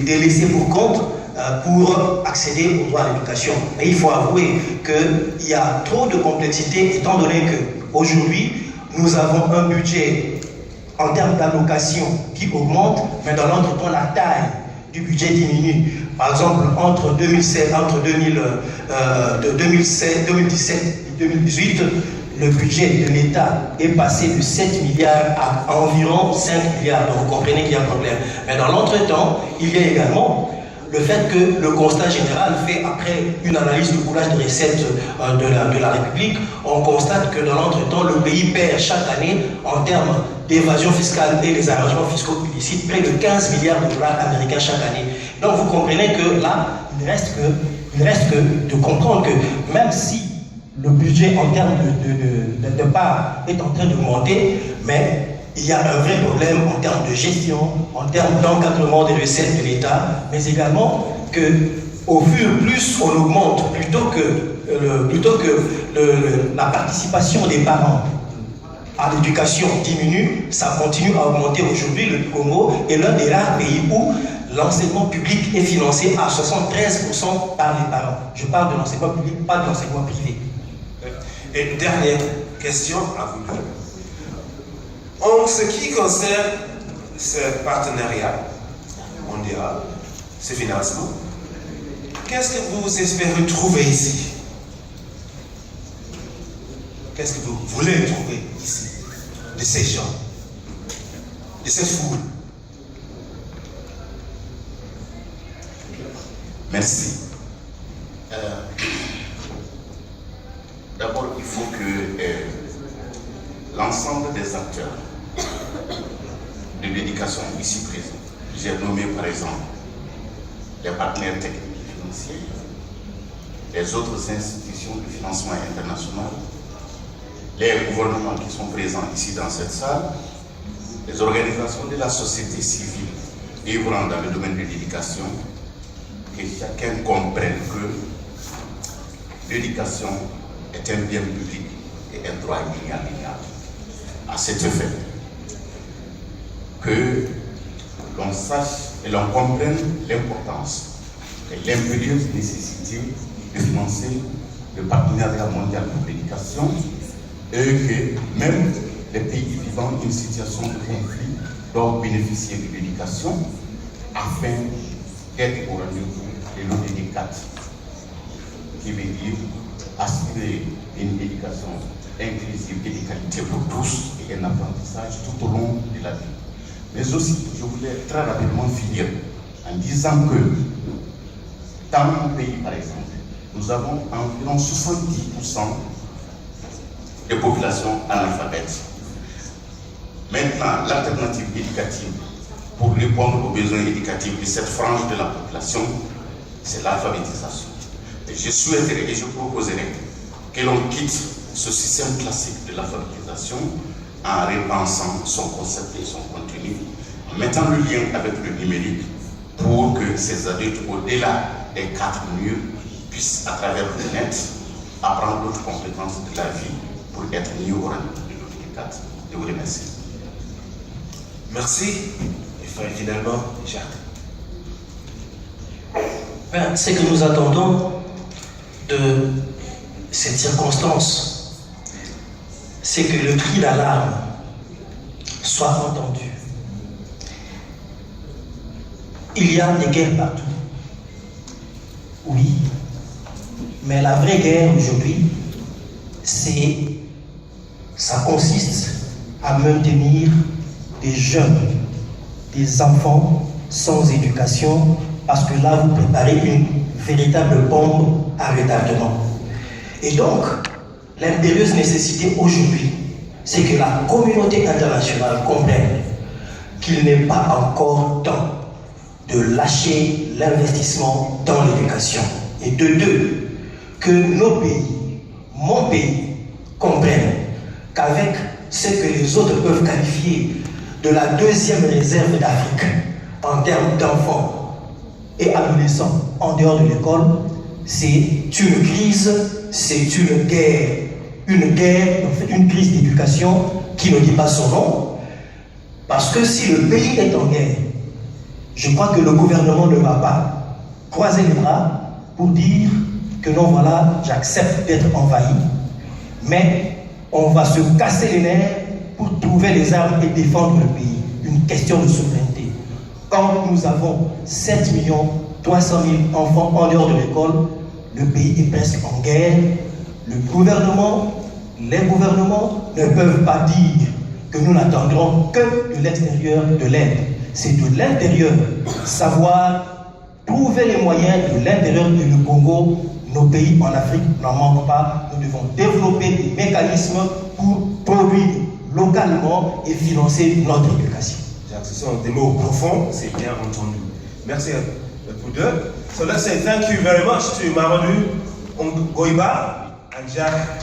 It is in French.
des laissés pour compte pour accéder au droit à l'éducation. Mais il faut avouer qu'il y a trop de complexité étant donné qu'aujourd'hui, nous avons un budget en termes d'allocation qui augmente, mais dans l'entretemps, la taille du budget diminue. Par exemple, entre 2017 et 2018, le budget de l'État est passé de 7 milliards à environ 5 milliards. Donc vous comprenez qu'il y a un problème. Mais dans l'entretemps, il y a également le fait que le constat général fait après une analyse de coulage de recettes de la République, on constate que dans l'entretemps, le pays perd chaque année en termes d'évasion fiscale et les arrangements fiscaux illicites près de 15 milliards de dollars américains chaque année. Donc vous comprenez que là, il ne reste que de comprendre que même si le budget en termes de part est en train d'augmenter, mais il y a un vrai problème en termes de gestion, en termes d'encadrement des recettes de l'État, mais également qu'au fur plus on augmente, plutôt que la participation des parents à l'éducation diminue, ça continue à augmenter. Aujourd'hui, le Congo est l'un des rares pays où l'enseignement public est financé à 73% par les parents. Je parle de l'enseignement public, pas de l'enseignement privé. Et dernière question à vous deux. En ce qui concerne ce partenariat mondial, ce financement, qu'est-ce que vous espérez trouver ici? Qu'est-ce que vous voulez trouver ici, de ces gens, de cette foule? Merci. D'abord, il faut que l'ensemble des acteurs de l'éducation ici présents, j'ai nommé par exemple les partenaires techniques et financiers, les autres institutions de financement international, les gouvernements qui sont présents ici dans cette salle, les organisations de la société civile œuvrant dans le domaine de l'éducation, que chacun comprenne que l'éducation est un bien public et un droit inaliénable. À cet effet, que l'on sache et l'on comprenne l'importance et l'impérieuse nécessité de financer le partenariat mondial pour l'éducation et que même les pays vivant une situation de conflit doivent bénéficier de l'éducation afin d'être au rendez-vous de l'ODD 4, qui veut dire assurer une éducation inclusive et de qualité pour tous et un apprentissage tout au long de la vie. Mais aussi, je voulais très rapidement finir en disant que dans mon pays, par exemple, nous avons environ 70% de population analphabète. Maintenant, l'alternative éducative pour répondre aux besoins éducatifs de cette frange de la population, c'est l'alphabétisation. Et je souhaiterais et je proposerais que l'on quitte ce système classique de l'alphabétisation en repensant son concept et son contenu, en mettant le lien avec le numérique pour que ces adultes, au-delà des 4 murs, puissent, à travers le net, apprendre d'autres compétences de la vie pour être mieux au rendez-vous de l'ODD 4. Je vous remercie. Merci. Et finalement, Jacques. Ce que nous attendons de cette circonstance, c'est que le cri d'alarme soit entendu. Il y a des guerres partout. Oui. Mais la vraie guerre aujourd'hui, ça consiste à maintenir des jeunes, des enfants sans éducation, parce que là, vous préparez une véritable bombe à retardement. Et donc, l'impérieuse nécessité aujourd'hui, c'est que la communauté internationale comprenne qu'il n'est pas encore temps de lâcher l'investissement dans l'éducation. Et de deux, que nos pays, mon pays, comprennent qu'avec ce que les autres peuvent qualifier de la deuxième réserve d'Afrique en termes d'enfants et adolescents en dehors de l'école, c'est une crise, c'est une guerre, en fait une crise d'éducation qui ne dit pas son nom, parce que si le pays est en guerre, Je crois que le gouvernement ne va pas croiser les bras pour dire que non, voilà, j'accepte d'être envahi, mais on va se casser les nerfs pour trouver les armes et défendre le pays. Une question de souveraineté. Quand nous avons 7 300 000 enfants en dehors de l'école, le pays est presque en guerre. Le gouvernement, les gouvernements ne peuvent pas dire que nous n'attendrons que de l'extérieur de l'aide. C'est de l'intérieur, savoir trouver les moyens de l'intérieur et le Congo. Nos pays en Afrique n'en manquent pas. Nous devons développer des mécanismes pour produire localement et financer notre éducation. Jacques, ce sont des mots profonds, c'est bien entendu. Merci à vous deux. So let's say thank you very much to Mamadou Ngoiba and Jacques.